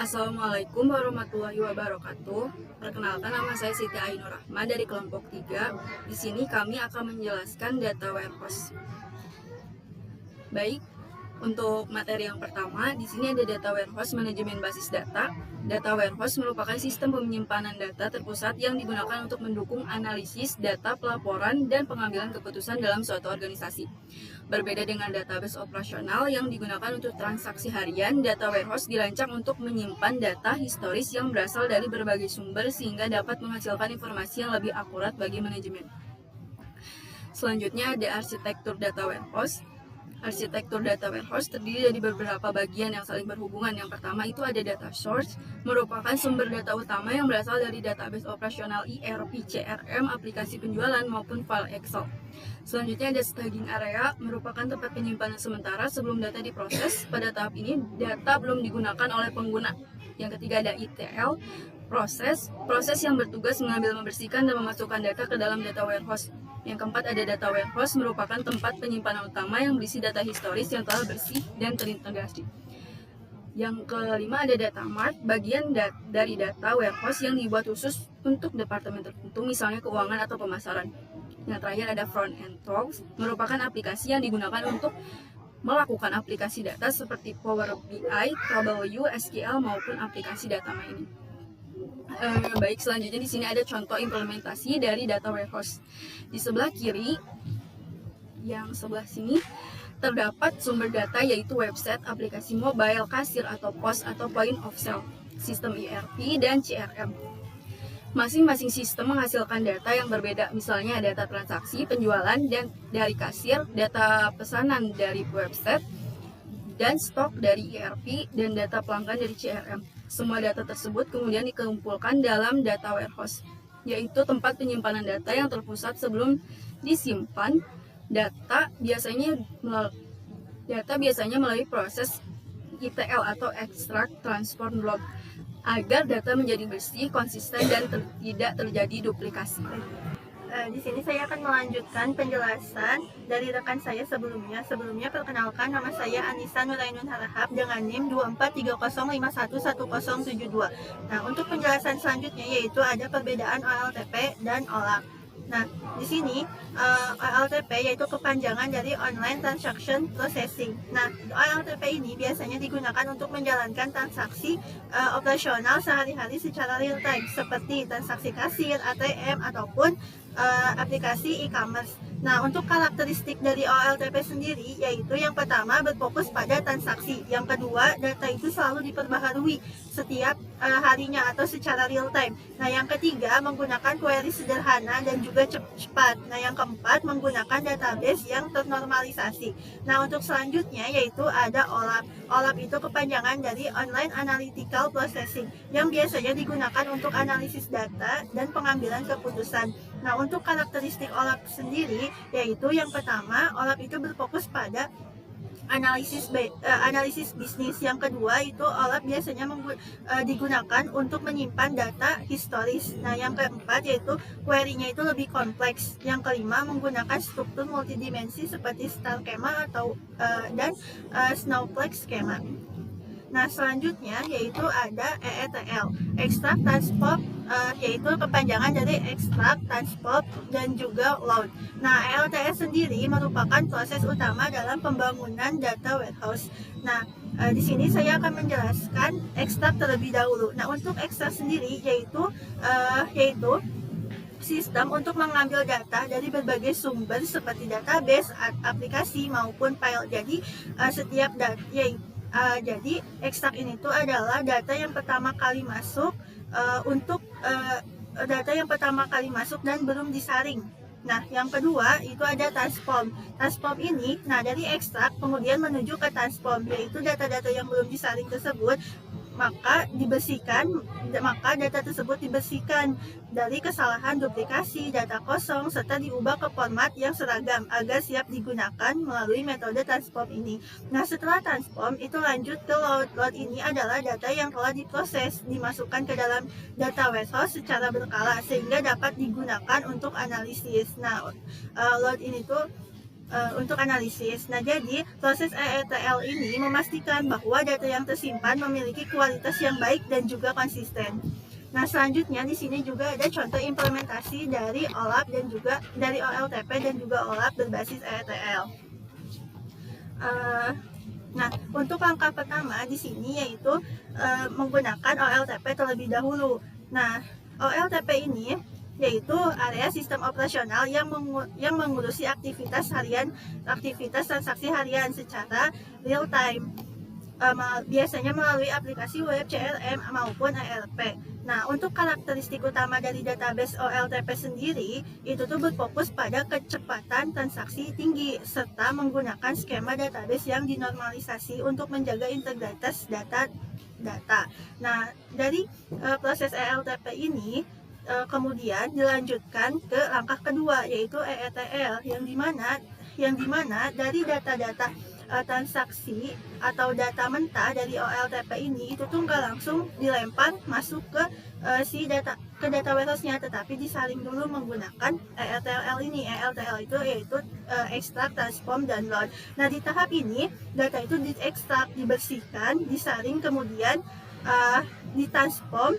Assalamualaikum warahmatullahi wabarakatuh. Perkenalkan, nama saya Siti Ainur Rahma dari kelompok 3. Di sini kami akan menjelaskan data warehouse. Baik, untuk materi yang pertama, di sini ada data warehouse manajemen basis data. Data warehouse merupakan sistem penyimpanan data terpusat yang digunakan untuk mendukung analisis data, pelaporan, dan pengambilan keputusan dalam suatu organisasi. Berbeda dengan database operasional yang digunakan untuk transaksi harian, data warehouse dirancang untuk menyimpan data historis yang berasal dari berbagai sumber sehingga dapat menghasilkan informasi yang lebih akurat bagi manajemen. Selanjutnya ada arsitektur data warehouse. Arsitektur data warehouse terdiri dari beberapa bagian yang saling berhubungan. Yang pertama itu ada data source, merupakan sumber data utama yang berasal dari database operasional ERP, CRM, aplikasi penjualan, maupun file Excel. Selanjutnya ada staging area, merupakan tempat penyimpanan sementara sebelum data diproses. Pada tahap ini, data belum digunakan oleh pengguna. Yang ketiga ada ETL, proses yang bertugas mengambil, membersihkan, dan memasukkan data ke dalam data warehouse. Yang keempat ada data warehouse, merupakan tempat penyimpanan utama yang berisi data historis yang telah bersih dan terintegrasi. Yang kelima ada data mart, bagian dari data warehouse yang dibuat khusus untuk departemen tertentu, misalnya keuangan atau pemasaran. Yang terakhir ada front end tools, merupakan aplikasi yang digunakan untuk melakukan aplikasi data seperti Power BI, Tableau, SQL, maupun aplikasi data mining. Baik, selanjutnya di sini ada contoh implementasi dari data warehouse. Di sebelah kiri, yang sebelah sini terdapat sumber data yaitu website, aplikasi mobile, kasir atau pos atau point of sale, sistem ERP dan CRM. Masing-masing sistem menghasilkan data yang berbeda, misalnya data transaksi, penjualan dan dari kasir, data pesanan dari website, dan stok dari ERP, dan data pelanggan dari CRM. Semua data tersebut kemudian dikumpulkan dalam data warehouse, yaitu tempat penyimpanan data yang terpusat sebelum disimpan. Data biasanya melalui proses ETL atau extract, transform, load, agar data menjadi bersih, konsisten, dan tidak terjadi duplikasi. Di sini saya akan melanjutkan penjelasan dari rekan saya sebelumnya. Sebelumnya perkenalkan, nama saya Anissa Nurainun Harahap dengan NIM 2430511072. Nah, untuk penjelasan selanjutnya yaitu ada perbedaan OLTP dan OLAP. Nah, di sini OLTP yaitu kepanjangan dari Online Transaction Processing. Nah, OLTP ini biasanya digunakan untuk menjalankan transaksi operasional sehari-hari secara real time seperti transaksi kasir, ATM, ataupun aplikasi e-commerce. Nah, untuk karakteristik dari OLTP sendiri yaitu yang pertama berfokus pada transaksi, yang kedua data itu selalu diperbaharui setiap harinya atau secara real time. Nah, yang ketiga menggunakan query sederhana dan juga cepat. Nah, yang keempat menggunakan database yang ternormalisasi. Nah, untuk selanjutnya yaitu ada OLAP. OLAP itu kepanjangan dari Online Analytical Processing yang biasanya digunakan untuk analisis data dan pengambilan keputusan. Nah, untuk karakteristik OLAP sendiri yaitu yang pertama, OLAP itu berfokus pada analisis bisnis. Yang kedua itu OLAP biasanya digunakan untuk menyimpan data historis. Nah, yang keempat yaitu query-nya itu lebih kompleks. Yang kelima menggunakan struktur multidimensi seperti star schema atau dan snowflake schema. Nah, selanjutnya yaitu ada ETL, Extract, Transport, yaitu kepanjangan dari Extract, Transport, dan juga Load. Nah, ELTS sendiri merupakan proses utama dalam pembangunan data warehouse. Nah, di sini saya akan menjelaskan Extract terlebih dahulu. Nah, untuk Extract sendiri yaitu sistem untuk mengambil data dari berbagai sumber seperti database, aplikasi, maupun file. Jadi, jadi ekstrak ini tuh adalah data yang pertama kali masuk dan belum disaring. Nah, yang kedua itu ada transform. Transform ini, dari ekstrak kemudian menuju ke transform, yaitu data-data yang belum disaring tersebut maka data tersebut dibersihkan dari kesalahan duplikasi, data kosong, serta diubah ke format yang seragam agar siap digunakan melalui metode transform ini. Nah, setelah transform itu lanjut ke load. Load ini adalah data yang telah diproses, dimasukkan ke dalam data warehouse secara berkala sehingga dapat digunakan untuk analisis. Nah, load ini tuh untuk analisis. Nah, jadi proses EETL ini memastikan bahwa data yang tersimpan memiliki kualitas yang baik dan juga konsisten. Nah, selanjutnya di sini juga ada contoh implementasi dari OLAP dan juga dari OLTP dan juga OLAP berbasis EETL. Nah, untuk langkah pertama di sini yaitu menggunakan OLTP terlebih dahulu. Nah, OLTP ini yaitu area sistem operasional yang mengurusi aktivitas transaksi harian secara real time. Biasanya melalui aplikasi web, CRM maupun ERP. Nah, untuk karakteristik utama dari database OLTP sendiri itu tuh berfokus pada kecepatan transaksi tinggi serta menggunakan skema database yang dinormalisasi untuk menjaga integritas data. Nah, dari proses ELTP ini kemudian dilanjutkan ke langkah kedua yaitu EETL yang dimana dari data-data transaksi atau data mentah dari OLTP ini itu tuh nggak langsung dilempar masuk ke data warehouse-nya, tetapi disaring dulu menggunakan ELTL ini. ELTL itu yaitu extract, transform, download. Nah, di tahap ini data itu diekstrak, dibersihkan, disaring, kemudian ditransform,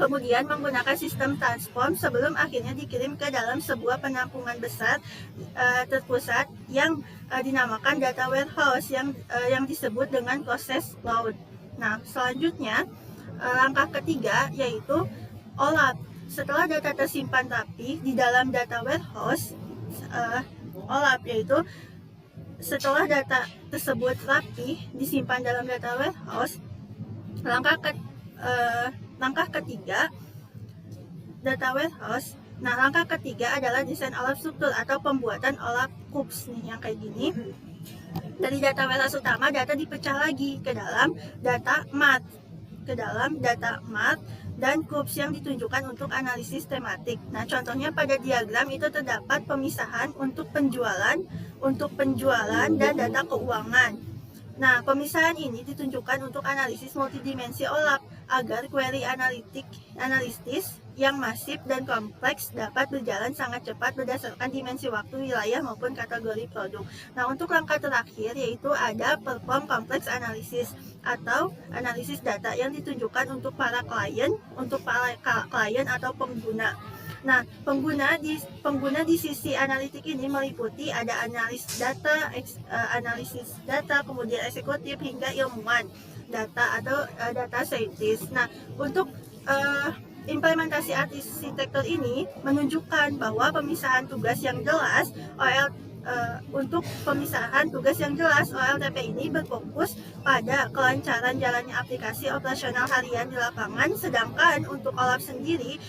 kemudian menggunakan sistem transform sebelum akhirnya dikirim ke dalam sebuah penampungan besar terpusat yang dinamakan data warehouse yang disebut dengan proses load. Nah, selanjutnya langkah ketiga yaitu OLAP. Setelah data tersimpan rapi di dalam data warehouse, OLAP yaitu setelah data tersebut rapi disimpan dalam data warehouse, langkah ketiga data warehouse. Nah, langkah ketiga adalah desain OLAP struktur atau pembuatan OLAP cubes nih yang kayak gini. Dari data warehouse utama, data dipecah lagi ke dalam data mart, dan cubes yang ditunjukkan untuk analisis tematik. Nah, contohnya pada diagram itu terdapat pemisahan untuk penjualan dan data keuangan. Nah, pemisahan ini ditunjukkan untuk analisis multidimensi OLAP agar query analitis yang masif dan kompleks dapat berjalan sangat cepat berdasarkan dimensi waktu, wilayah, maupun kategori produk. Nah, untuk langkah terakhir yaitu ada perform complex analysis atau analisis data yang ditunjukkan untuk para klien atau pengguna. Nah, pengguna di sisi analitik ini meliputi ada analisis data, kemudian eksekutif hingga ilmuwan data atau data scientist. Nah, untuk implementasi arsitektur ini menunjukkan bahwa pemisahan tugas yang jelas OLTP ini berfokus pada kelancaran jalannya aplikasi operasional harian di lapangan, sedangkan untuk OLAP sendiri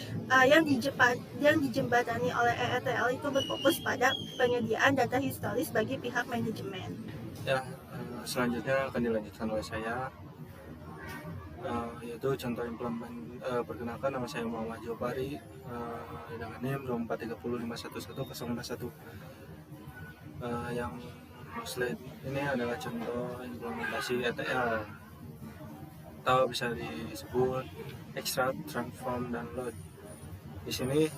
yang dijembatani oleh EETL itu berfokus pada penyediaan data historis bagi pihak manajemen. Ya, selanjutnya akan dilanjutkan oleh saya, yaitu contoh perkenalkan, nama saya Muhammad Jopari dengan NIM 2430511001. Yang slide ini adalah contoh implementasi ETL atau bisa disebut extract, transform, dan load. Di sini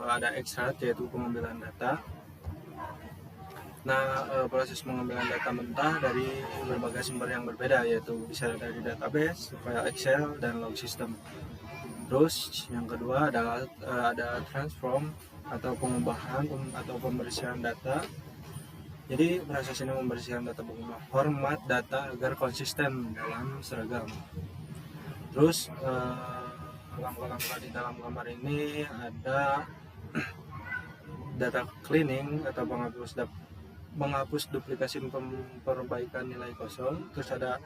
ada extract yaitu pengambilan data. Nah, proses pengambilan data mentah dari berbagai sumber yang berbeda, yaitu bisa dari database, file Excel, dan log system. Terus yang kedua adalah ada transform atau pengubahan atau pembersihan data. Jadi proses ini membersihkan data, mengubah format data agar konsisten dalam seragam. Terus langkah-langkah di dalam gambar ini ada data cleaning atau menghapus duplikasi, perbaikan nilai kosong. Terus ada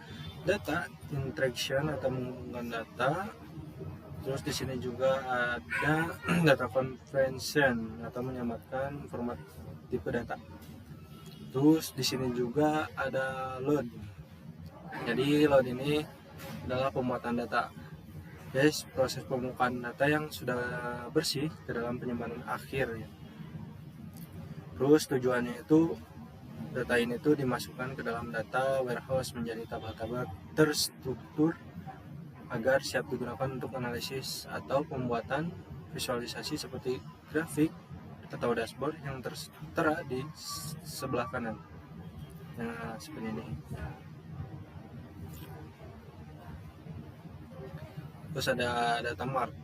data interaction atau menghubungkan data. Terus di sini juga ada data conversion atau menyamarkan format tipe data. Terus di sini juga ada load. Jadi load ini adalah pemuatan data. Yes, proses pemuatan data yang sudah bersih ke dalam penyimpanan akhir. Terus tujuannya itu data ini tuh dimasukkan ke dalam data warehouse menjadi tabel-tabel terstruktur agar siap digunakan untuk analisis atau pembuatan visualisasi seperti grafik, atau dashboard yang tertera di sebelah kanan. Nah, seperti ini. Terus ada data mart,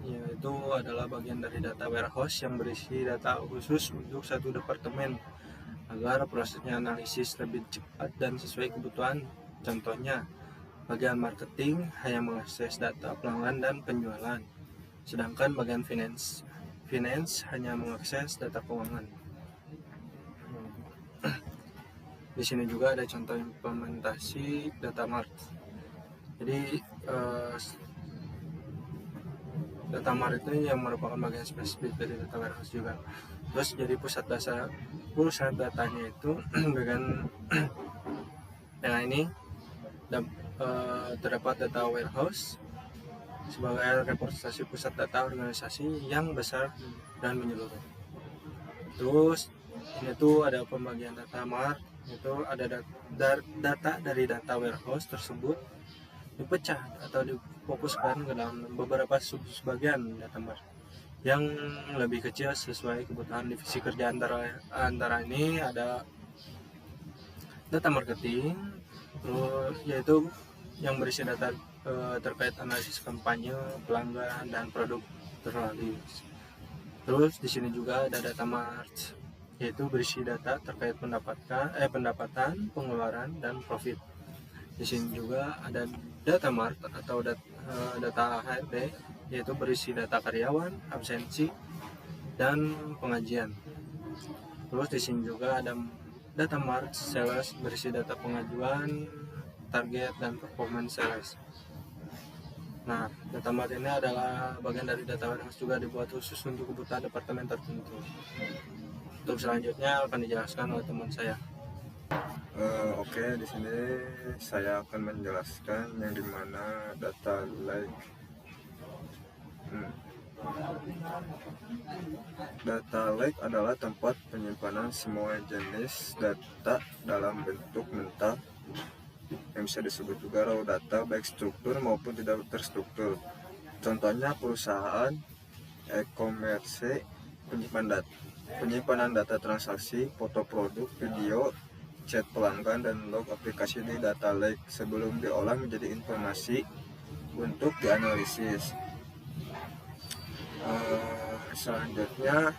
yaitu adalah bagian dari data warehouse yang berisi data khusus untuk satu departemen agar prosesnya analisis lebih cepat dan sesuai kebutuhan. Contohnya, bagian marketing hanya mengakses data pelanggan dan penjualan, sedangkan bagian finance hanya mengakses data keuangan. Di sini juga ada contoh implementasi data mart. Jadi data mart itu yang merupakan bagian spesifik dari data warehouse juga. Terus jadi pusat datanya itu dengan ini terdapat data warehouse sebagai representasi pusat data organisasi yang besar dan menyeluruh. Terus ini tuh ada pembagian data mart, itu ada data dari data warehouse tersebut dipecah atau difokuskan ke dalam beberapa sub-bagian data mart yang lebih kecil sesuai kebutuhan divisi kerja. Antara ini ada data marketing, terus yaitu yang berisi data terkait analisis kampanye, pelanggan, dan produk terlaris. Terus di sini juga ada data mart, yaitu berisi data terkait pendapatan, pengeluaran, dan profit. Di sini juga ada data mart atau data HRD, yaitu berisi data karyawan, absensi, dan pengajian. Terus di sini juga ada data mart sales, berisi data pengajuan, target, dan performance sales. Nah, data mart ini adalah bagian dari data warehouse, juga dibuat khusus untuk kebutuhan departemen tertentu. Untuk selanjutnya akan dijelaskan oleh teman saya. Oke, di sini saya akan menjelaskan yang dimana data lake. Data lake adalah tempat penyimpanan semua jenis data dalam bentuk mentah yang bisa disebut juga raw data, baik struktur maupun tidak terstruktur. Contohnya perusahaan, e-commerce, penyimpanan data transaksi, foto produk, video, chat pelanggan, dan log aplikasi di data lake sebelum diolah menjadi informasi untuk dianalisis. Selanjutnya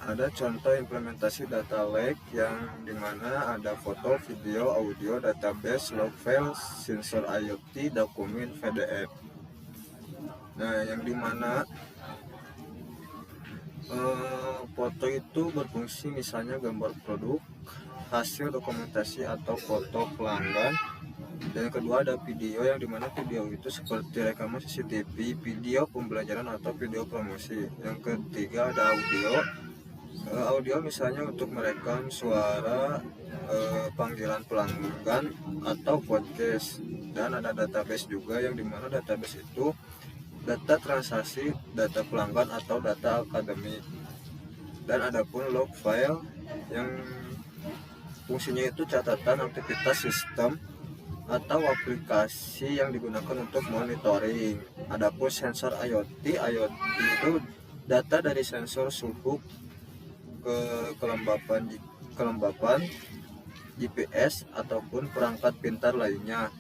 ada contoh implementasi data lake yang dimana ada foto, video, audio, database, log file, sensor IoT, dokumen PDF. Nah, yang dimana foto itu berfungsi misalnya gambar produk, hasil dokumentasi atau foto pelanggan. Dan yang kedua ada video, yang dimana video itu seperti rekaman CCTV, video pembelajaran atau video promosi. Yang ketiga ada audio misalnya untuk merekam suara panggilan pelanggan atau podcast. Dan ada database juga, yang dimana database itu data transaksi, data pelanggan atau data akademik. Dan ada pun log file yang fungsinya itu catatan aktivitas sistem atau aplikasi yang digunakan untuk monitoring. Adapun sensor IoT itu data dari sensor suhu, kelembapan, GPS ataupun perangkat pintar lainnya.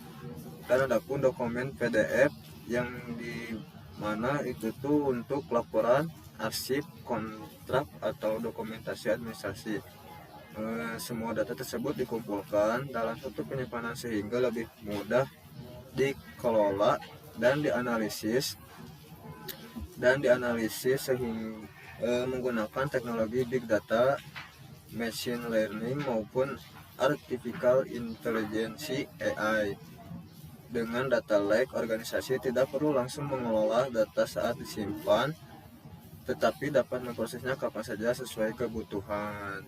Dan adapun dokumen PDF yang di mana itu tuh untuk laporan, arsip, kontrak atau dokumentasi administrasi. Semua data tersebut dikumpulkan dalam satu penyimpanan sehingga lebih mudah dikelola dan dianalisis sehingga menggunakan teknologi big data, machine learning maupun artificial intelligence AI. Dengan data lake, organisasi tidak perlu langsung mengelola data saat disimpan, tetapi dapat memprosesnya kapan saja sesuai kebutuhan.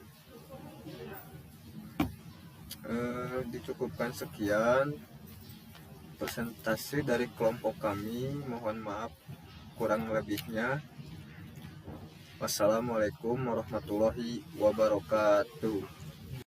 Dicukupkan sekian presentasi dari kelompok kami. Mohon maaf kurang lebihnya. Wassalamualaikum warahmatullahi wabarakatuh.